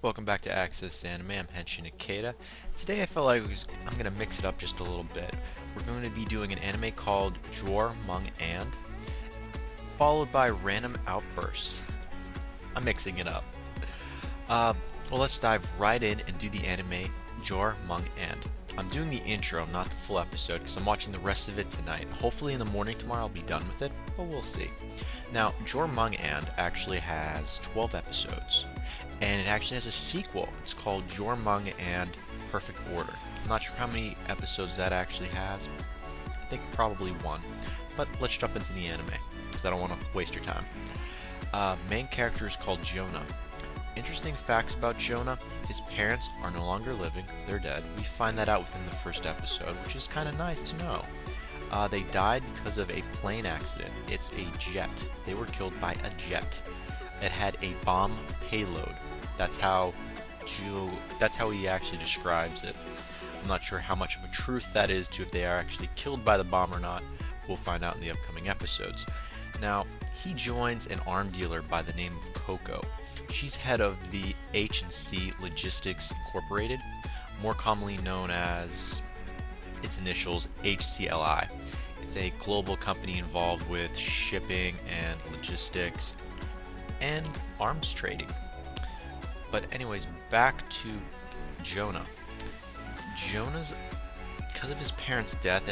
Welcome back to Access Anime. I'm Henshin Ikeda. Today I felt like I'm going to mix it up just a little bit. We're going to be doing an anime called Jormungand, followed by random outbursts. I'm mixing it up. Well, let's dive right in and do the anime Jormungand. I'm doing the intro, not the full episode, because I'm watching the rest of it tonight. Hopefully in the morning tomorrow I'll be done with it, but we'll see. Now, Jormungand actually has 12 episodes, and it actually has a sequel. It's called Jormungand Perfect Order. I'm not sure how many episodes that actually has. I think probably one. But let's jump into the anime, because I don't want to waste your time. Main character is called Jonah. Interesting facts about Jonah: his parents are no longer living, they're dead. We find that out within the first episode, which is kind of nice to know. They died because of a plane accident. It's a jet. They were killed by a jet. It had a bomb payload. That's how he actually describes it. I'm not sure how much of a truth that is to if they are actually killed by the bomb or not. We'll find out in the upcoming episodes. Now, he joins an arm dealer by the name of Coco. She's head of the H&C Logistics Incorporated, more commonly known as its initials HCLI. It's a global company involved with shipping and logistics and arms trading. But anyways, back to Jonah. Because of his parents' death,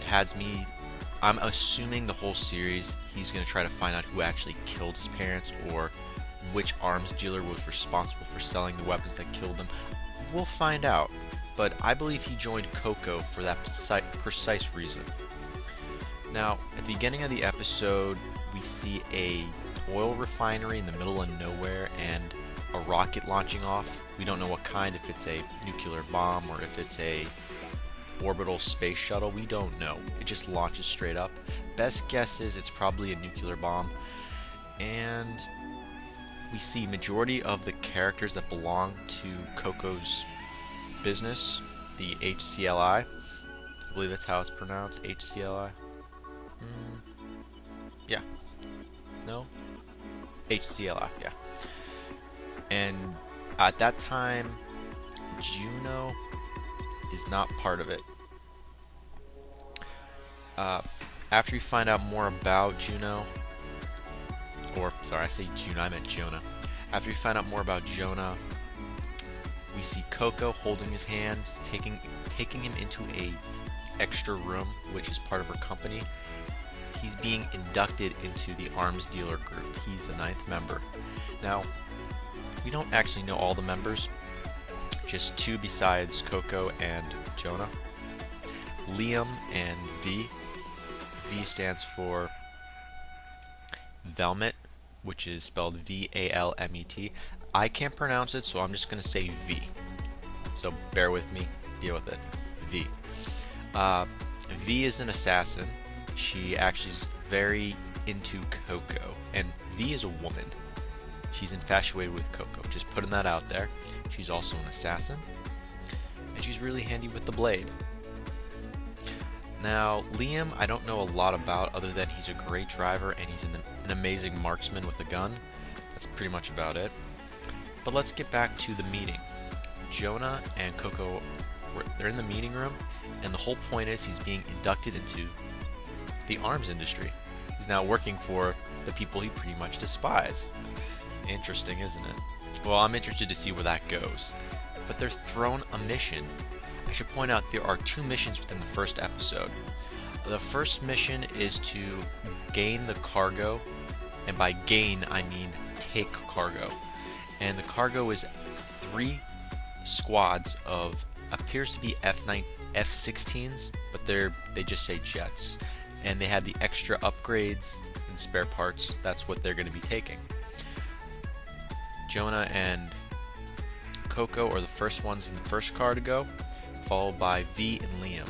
I'm assuming the whole series he's going to try to find out who actually killed his parents or which arms dealer was responsible for selling the weapons that killed them. We'll find out, but I believe he joined Coco for that precise reason. Now, at the beginning of the episode, we see a oil refinery in the middle of nowhere and a rocket launching off. We don't know what kind, if it's a nuclear bomb or if it's a orbital space shuttle. We don't know. It just launches straight up. Best guess is it's probably a nuclear bomb. And we see majority of the characters that belong to Coco's business, the HCLI. I believe that's how it's pronounced, HCLI. Yeah. No? HCLI, yeah. And at that time, Juno is not part of it. After you find out more about Juno, I say Juno, I meant Jonah. After we find out more about Jonah, we see Coco holding his hands, taking him into a extra room, which is part of her company. He's being inducted into the arms dealer group. He's the 9th member. Now, we don't actually know all the members, just 2 besides Coco and Jonah. Liam and V. V stands for Velmet, which is spelled V-A-L-M-E-T. I can't pronounce it, so I'm just going to say V. So bear with me, deal with it. V. V is an assassin. She actually is very into Coco, and V is a woman. She's infatuated with Coco, just putting that out there. She's also an assassin, and she's really handy with the blade. Now, Liam, I don't know a lot about other than he's a great driver and he's an amazing marksman with a gun. That's pretty much about it. But let's get back to the meeting. Jonah and Coco, they're in the meeting room, and the whole point is he's being inducted into the arms industry. He's now working for the people he pretty much despised. Interesting, isn't it? Well, I'm interested to see where that goes. But they're thrown a mission. I should point out there are 2 missions within the first episode. The first mission is to gain the cargo, and by gain I mean take cargo. And the cargo is 3 squads of appears to be F-16s, but they just say jets, and they have the extra upgrades and spare parts. That's what they're going to be taking. Jonah and Coco are the first ones in the first car to go, followed by V and Liam.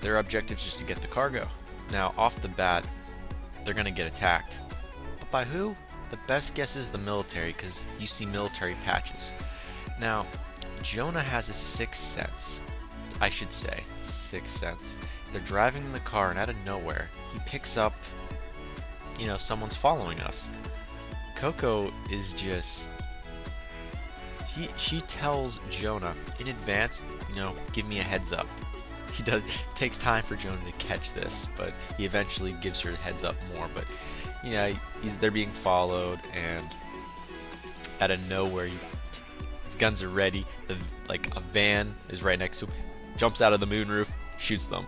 Their objective is just to get the cargo. Now, off the bat, they're going to get attacked. But by who? The best guess is the military, because you see military patches. Now, Jonah has a 6th sense. I should say, 6th sense. They're driving in the car, and out of nowhere, he picks up, someone's following us. Coco is just She tells Jonah in advance, give me a heads up. Takes time for Jonah to catch this, but he eventually gives her a heads up more. But they're being followed, and out of nowhere, his guns are ready. A van is right next to him. Jumps out of the moonroof, shoots them.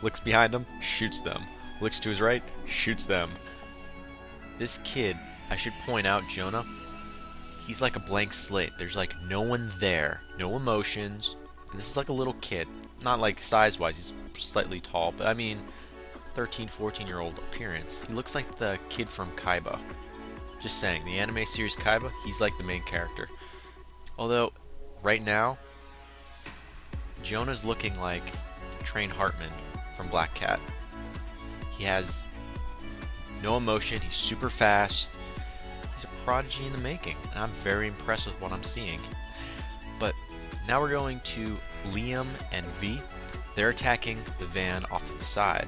Looks behind him, shoots them. Looks to his right, shoots them. This kid, I should point out, Jonah, he's like a blank slate. There's like no one there, no emotions. And this is like a little kid. Not like size-wise, he's slightly tall, but I mean 13, 14-year-old appearance. He looks like the kid from Kaiba. Just saying, the anime series Kaiba, he's like the main character. Although, right now, Jonah's looking like Train Hartman from Black Cat. He has no emotion, he's super fast. He's a prodigy in the making, and I'm very impressed with what I'm seeing. But now we're going to Liam and V. They're attacking the van off to the side.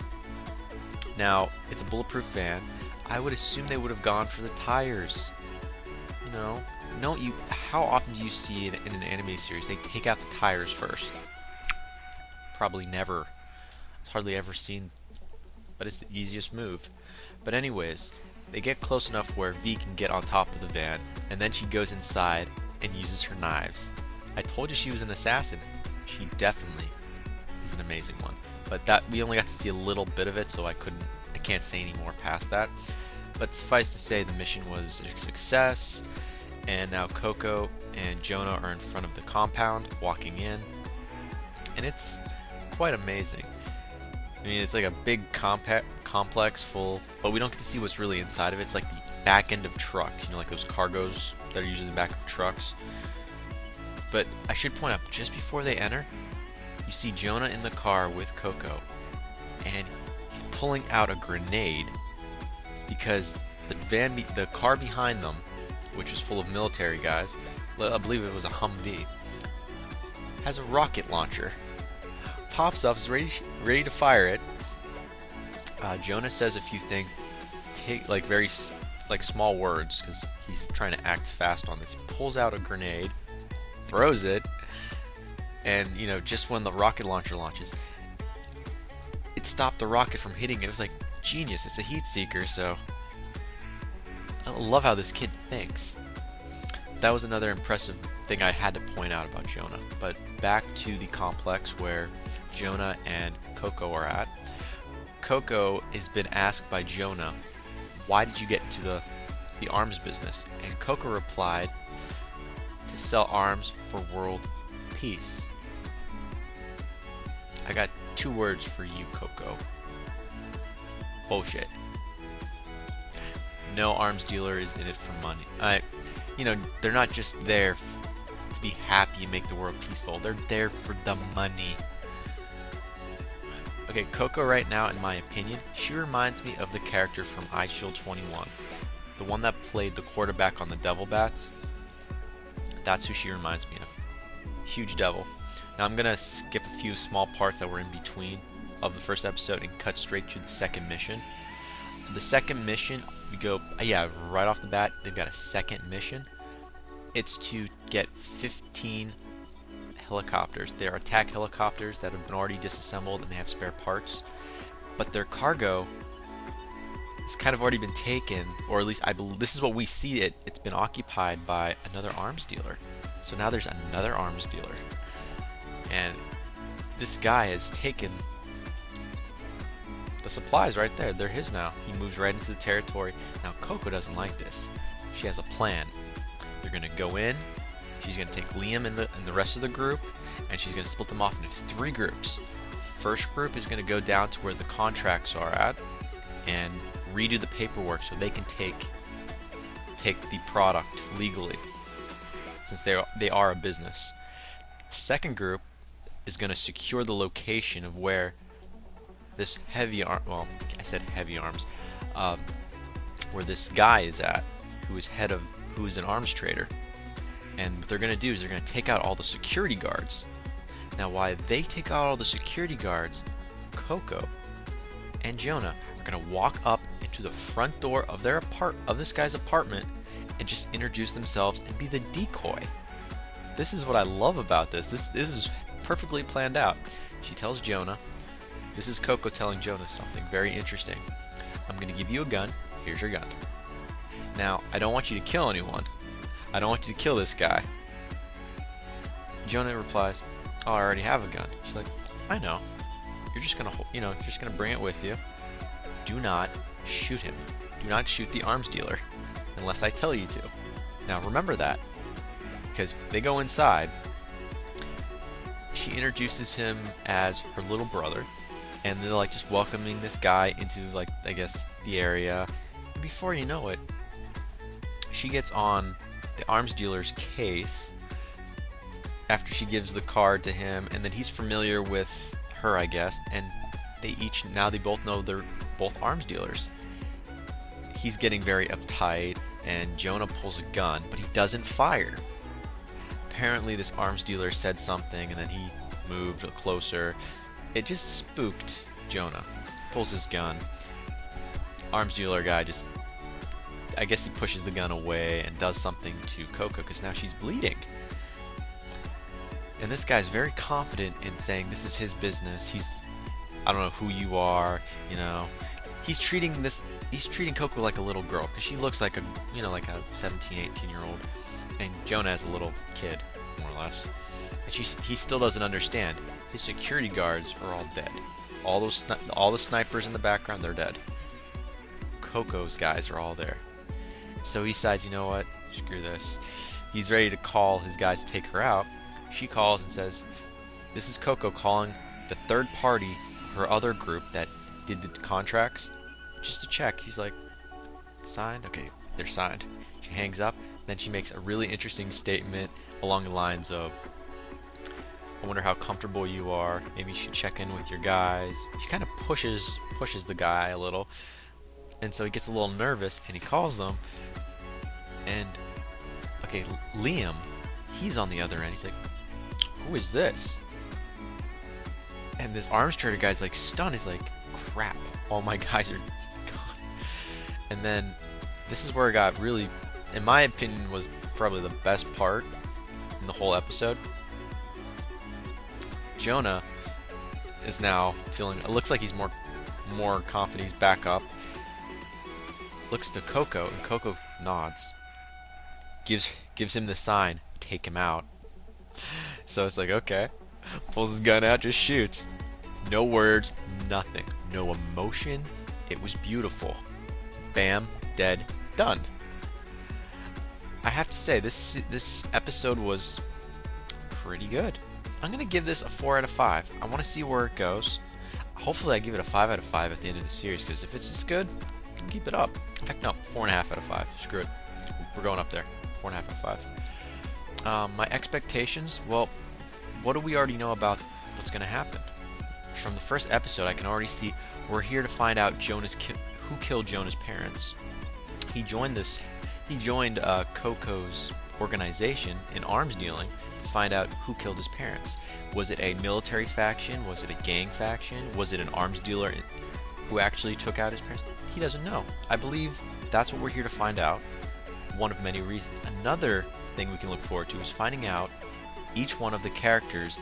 Now, it's a bulletproof van. I would assume they would have gone for the tires. How often do you see in an anime series they take out the tires first? Probably never. It's hardly ever seen, but it's the easiest move. But anyways, they get close enough where V can get on top of the van, and then she goes inside and uses her knives. I told you she was an assassin. She definitely is an amazing one. But that we only got to see a little bit of it, so I can't say any more past that. But suffice to say, the mission was a success, and now Coco and Jonah are in front of the compound, walking in, and it's quite amazing. I mean, it's like a big complex full, but we don't get to see what's really inside of it. It's like the back end of trucks, like those cargos that are usually in the back of trucks. But I should point out, just before they enter, you see Jonah in the car with Coco, and he's pulling out a grenade because the car behind them, which was full of military guys, I believe it was a Humvee, has a rocket launcher. Pops up, is ready to fire it. Jonah says a few things, very small words, because he's trying to act fast on this. He pulls out a grenade, throws it, and just when the rocket launcher launches, it stopped the rocket from hitting it. It was like genius. It's a heat seeker, so I love how this kid thinks. That was another impressive thing I had to point out about Jonah. But back to the complex where Jonah and Coco are at. Coco has been asked by Jonah, why did you get into the arms business? And Coco replied, to sell arms for world peace. I got 2 words for you, Coco. Bullshit. No arms dealer is in it for money. They're not just there to be happy and make the world peaceful. They're there for the money. Okay, Coco right now, in my opinion, she reminds me of the character from iShield 21. The one that played the quarterback on the Devil Bats. That's who she reminds me of. Huge devil. Now I'm going to skip a few small parts that were in between of the first episode and cut straight to the second mission. The second mission, we go, right off the bat, they've got a second mission. It's to get 15 helicopters. They're attack helicopters that have been already disassembled and they have spare parts. But their cargo has kind of already been taken, or at least I believe this is what we see it. It's been occupied by another arms dealer. So now there's another arms dealer. And this guy has taken the supplies right there. They're his now. He moves right into the territory. Now Coco doesn't like this. She has a plan. They're going to go in. She's going to take Liam and the rest of the group, and she's going to split them off into 3 groups. First group is going to go down to where the contracts are at and redo the paperwork so they can take the product legally, since they are a business. Second group is going to secure the location of where this where this guy is at, who is an arms trader. And what they're going to do is they're going to take out all the security guards. Now, while they take out all the security guards, Coco and Jonah are going to walk up into the front door of this guy's apartment and just introduce themselves and be the decoy. this is what I love about this. This is perfectly planned out. She tells Jonah, this is Coco telling Jonah something very interesting. I'm going to give you a gun. Here's your gun. Now, I don't want you to kill anyone. I don't want you to kill this guy. Jonah replies, oh, I already have a gun. She's like, I know. You're just going to, just going to bring it with you. Do not shoot him. Do not shoot the arms dealer unless I tell you to. Now, remember that, because they go inside. She introduces him as her little brother, and they're like just welcoming this guy into, like, I guess the area. And before you know it, she gets on the arms dealer's case after she gives the card to him, and then he's familiar with her, I guess, and they both know they're both arms dealers. He's getting very uptight, and Jonah pulls a gun, but he doesn't fire. Apparently this arms dealer said something, and then he moved closer. It just spooked Jonah. Pulls his gun. Arms dealer guy just, I guess he pushes the gun away and does something to Coco, because now she's bleeding. And this guy's very confident in saying this is his business. I don't know who you are, He's treating Coco like a little girl, because she looks like a 17, 18-year-old, and Jonah is a little kid, more or less. And he still doesn't understand. His security guards are all dead. All the snipers in the background, they're dead. Coco's guys are all there. So he decides, you know what? Screw this. He's ready to call his guys to take her out. She calls and says, this is Coco calling the third party, her other group that did the contracts, just to check. He's like, signed? Okay, they're signed. She hangs up. Then she makes a really interesting statement along the lines of, I wonder how comfortable you are. Maybe you should check in with your guys. She kind of pushes the guy a little. And so he gets a little nervous, and he calls them. And, okay, Liam, he's on the other end. He's like, who is this? And this arms trader guy's like stunned. He's like, crap, all my guys are gone. And then this is where it got really, in my opinion, was probably the best part in the whole episode. Jonah is now feeling, it looks like he's more confident. He's back up. Looks to Coco, and Coco nods. Gives him the sign, take him out. So it's like, okay. Pulls his gun out, just shoots. No words, nothing. No emotion. It was beautiful. Bam, dead, done. I have to say, this episode was pretty good. I'm going to give this a 4 out of 5. I want to see where it goes. Hopefully I give it a 5 out of 5 at the end of the series, because if it's this good, I can keep it up. In fact, no, 4.5 out of 5. Screw it. We're going up there. 4.5 out of 5. My expectations, well, what do we already know about what's going to happen? From the first episode, I can already see we're here to find out who killed Jonah's parents. He joined Coco's organization in arms dealing to find out who killed his parents. Was it a military faction? Was it a gang faction? Was it an arms dealer who actually took out his parents? He doesn't know. I believe that's what we're here to find out. One of many reasons. Another thing we can look forward to is finding out each one of the characters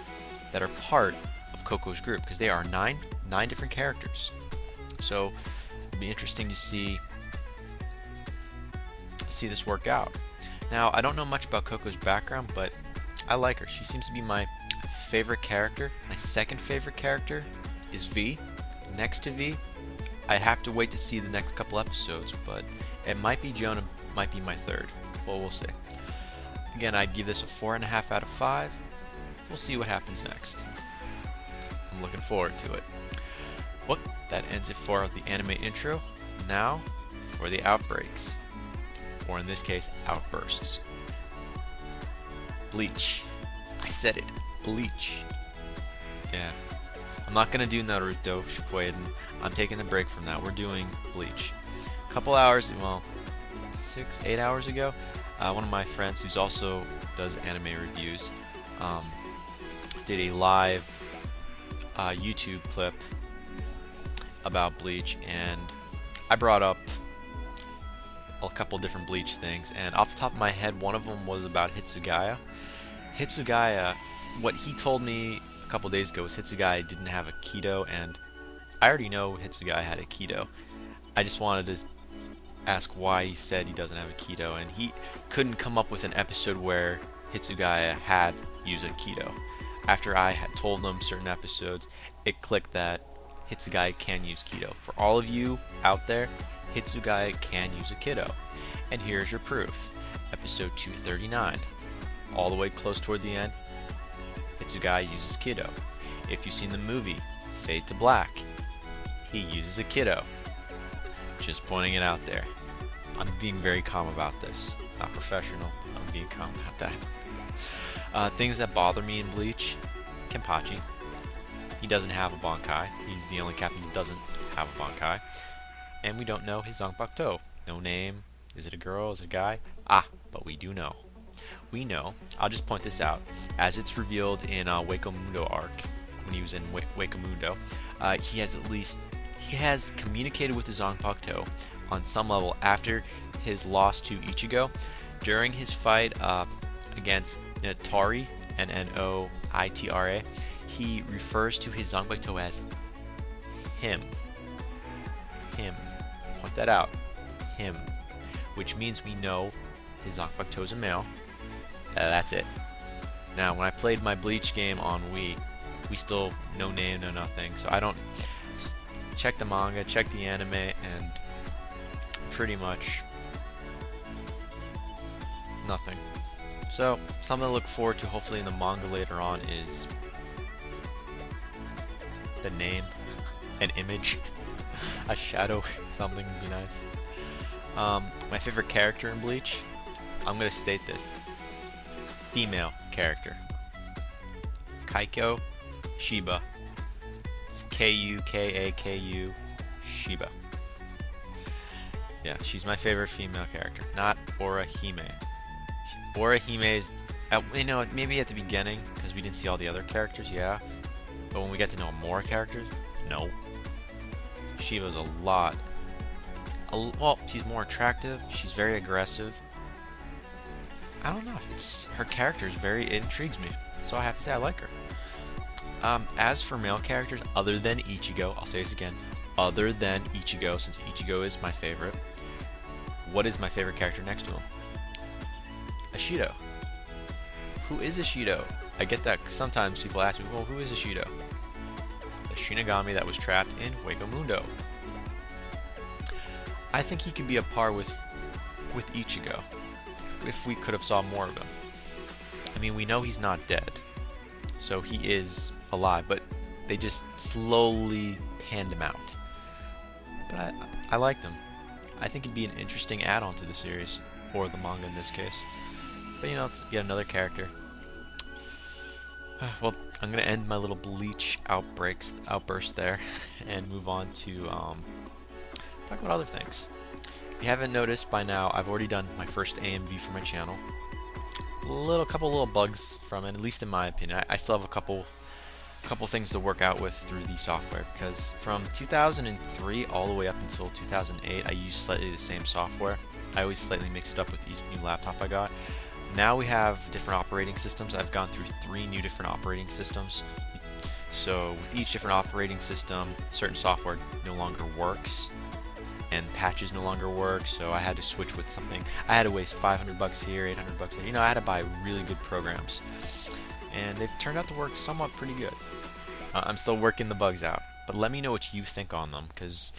that are part of Coco's group, because they are nine different characters. So it'll be interesting to see this work out. Now, I don't know much about Coco's background, but I like her. She seems to be my favorite character. My second favorite character is V. Next to V, I have to wait to see the next couple episodes, but it might be Jonah, might be my third. Well, we'll see. Again, I'd give this a 4.5 out of 5. We'll see what happens next. I'm looking forward to it. Well, that ends it for the anime intro. Now, for the outbreaks. Or in this case, outbursts. Bleach. I said it. Bleach. Yeah. I'm not going to do Naruto Shippuden. I'm taking a break from that. We're doing Bleach. A couple hours, well, 6-8 hours ago, one of my friends who's also does anime reviews did a live YouTube clip about Bleach, and I brought up a couple different Bleach things, and off the top of my head, one of them was about Hitsugaya, Hitsugaya, what he told me a couple days ago was Hitsugaya didn't have a keto, and I already know Hitsugaya had a keto. I just wanted to ask why he said he doesn't have a keto, and he couldn't come up with an episode where Hitsugaya had used a keto. After I had told him certain episodes, it clicked that Hitsugaya can use keto. For all of you out there, Hitsugaya can use a keto. And here's your proof. Episode 239. All the way close toward the end, Hitsugaya uses keto. If you've seen the movie Fade to Black, he uses a keto. Just pointing it out there. I'm being very calm about this. Not professional, I'm being calm about that. Things that bother me in Bleach. Kenpachi. He doesn't have a Bankai. He's the only captain who doesn't have a Bankai. And we don't know his Zanpakuto. No name. Is it a girl? Is it a guy? But we do know. We know, I'll just point this out, as it's revealed in Wakamundo arc, when he was in Wakamundo, he has communicated with the Zanpakuto on some level after his loss to Ichigo. During his fight against Notari, N-N-O-I-T-R-A, he refers to his Zanpakuto as him. Him. Point that out. Him. Which means we know his Zanpakuto is a male. That's it. Now, when I played my Bleach game on Wii, we still no name, no nothing. So I don't check the manga, check the anime, and pretty much nothing. So something to look forward to hopefully in the manga later on is the name, an image, a shadow, something would be nice. My favorite character in Bleach, I'm going to state this. Female character. Kaiko Shiba. It's K-U-K-A-K-U Shiba. Yeah, she's my favorite female character, not Orihime. Orihime is, maybe at the beginning, because we didn't see all the other characters, yeah. But when we get to know more characters, no. Shiba's well, she's more attractive, she's very aggressive. I don't know, her character it intrigues me, so I have to say I like her. As for male characters, other than Ichigo, I'll say this again, other than Ichigo, since Ichigo is my favorite, what is my favorite character next to him? Ashido. Who is Ashido? I get that sometimes people ask me, well, who is Ashido? The Shinigami that was trapped in Wakamundo. I think he could be a par with Ichigo, if we could have saw more of him. I mean, we know he's not dead, so he is alive, but they just slowly panned him out. But I liked him. I think it'd be an interesting add-on to the series, or the manga in this case. But it's yet another character. Well, I'm gonna end my little Bleach outburst there, and move on to talk about other things. If you haven't noticed by now, I've already done my first AMV for my channel. Couple little bugs from it, at least in my opinion. I still have a couple things to work out with through the software, because from 2003 all the way up until 2008, I used slightly the same software. I always slightly mix it up with each new laptop I got. Now we have different operating systems. I've gone through 3 new different operating systems. So with each different operating system, certain software no longer works, and patches no longer work, so I had to switch with something. I had to waste $500 here, $800 there. I had to buy really good programs, and they've turned out to work somewhat pretty good. I'm still working the bugs out, but let me know what you think on them, because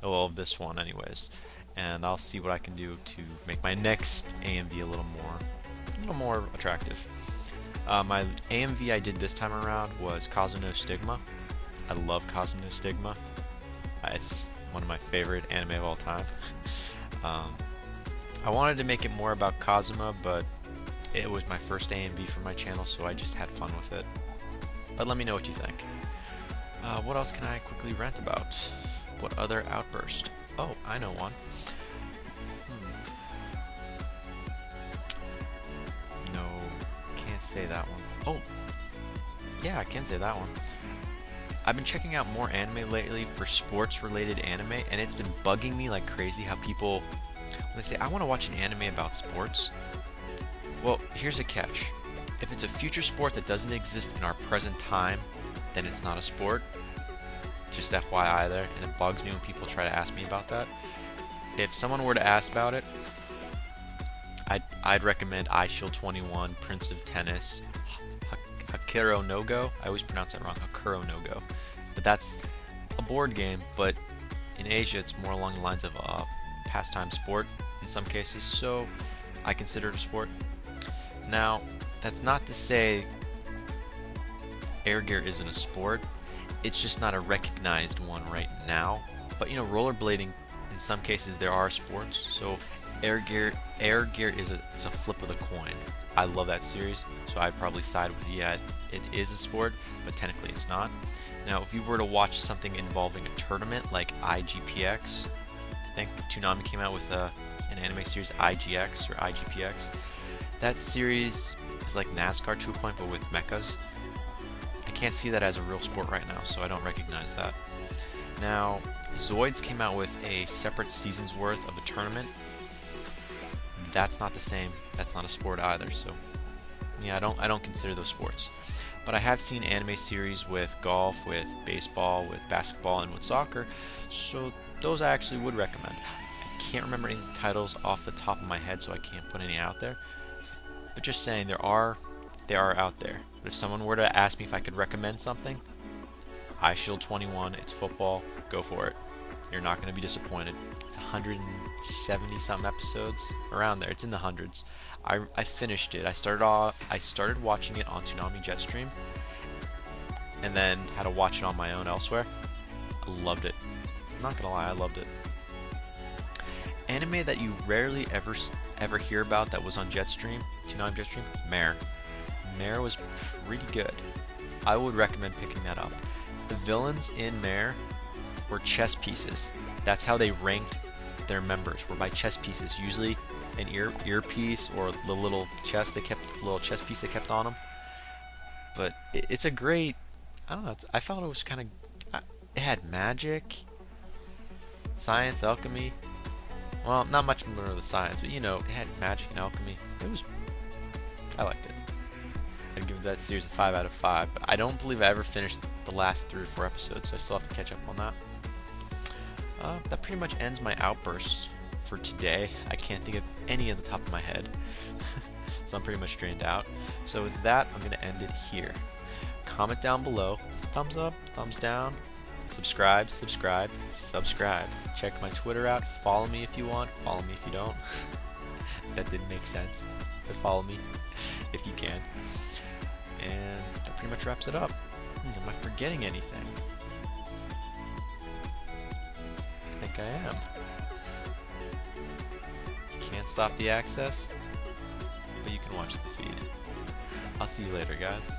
of this one anyways, and I'll see what I can do to make my next AMV a little more attractive. My AMV I did this time around was Kazuno Stigma. I love Kazuno Stigma. It's one of my favorite anime of all time. I wanted to make it more about Kazuma, but it was my first AMV for my channel, so I just had fun with it. But let me know what you think. What else can I quickly rant about? What other outburst? Oh, I know one. No, can't say that one. Oh, yeah, I can say that one. I've been checking out more anime lately for sports-related anime, and it's been bugging me like crazy how people, when they say, I want to watch an anime about sports, well, here's a catch. If it's a future sport that doesn't exist in our present time, then it's not a sport. Just FYI there, and it bugs me when people try to ask me about that. If someone were to ask about it, I'd recommend iShield 21, Prince of Tennis, Hakuro no Go. I always pronounce that wrong, Hakuro no Go. But that's a board game, but in Asia it's more along the lines of a pastime sport in some cases, so I consider it a sport. Now, that's not to say air gear isn't a sport, it's just not a recognized one right now. But you know, rollerblading, in some cases there are sports, so air gear is it's a flip of the coin. I love that series, so I'd probably side with yeah, it is a sport, but technically it's not. Now, if you were to watch something involving a tournament like IGPX, I think Toonami came out with an anime series, IGX or IGPX. That series is like NASCAR to a point, but with mechas. I can't see that as a real sport right now, so I don't recognize that. Now, Zoids came out with a separate season's worth of a tournament. That's not the same. That's not a sport either. So, yeah, I don't consider those sports. But I have seen anime series with golf, with baseball, with basketball, and with soccer. So those I actually would recommend. I can't remember any titles off the top of my head, so I can't put any out there. But just saying, they are out there. But if someone were to ask me if I could recommend something, iShield 21, it's football, go for it. You're not going to be disappointed. It's 170 something episodes, around there. It's in the hundreds. I finished it. I started watching it on Toonami Jetstream, and then had to watch it on my own elsewhere. I loved it. I'm not gonna lie, I loved it. Anime that you rarely ever hear about that was on Jetstream, Toonami Jetstream, Mare. Mare was pretty good. I would recommend picking that up. The villains in Mare were chess pieces. That's how they ranked their members, were by chess pieces. Usually an earpiece or the little chess piece they kept on them. But it's a great, I don't know, I felt it was kind of, it had magic, science, alchemy. Well, not much more of the science, but you know, it had magic and alchemy. I liked it. I'd give that series a 5 out of 5, but I don't believe I ever finished the last 3 or 4 episodes, so I still have to catch up on that. That pretty much ends my outbursts for today. I can't think of any at the top of my head, so I'm pretty much drained out. So with that, I'm going to end it here. Comment down below, thumbs up, thumbs down, subscribe. Check my Twitter out, follow me if you want, follow me if you don't. That didn't make sense, but follow me if you can. And that pretty much wraps it up. Am I forgetting anything? I think I am. Can't stop the access, but you can watch the feed. I'll see you later, guys.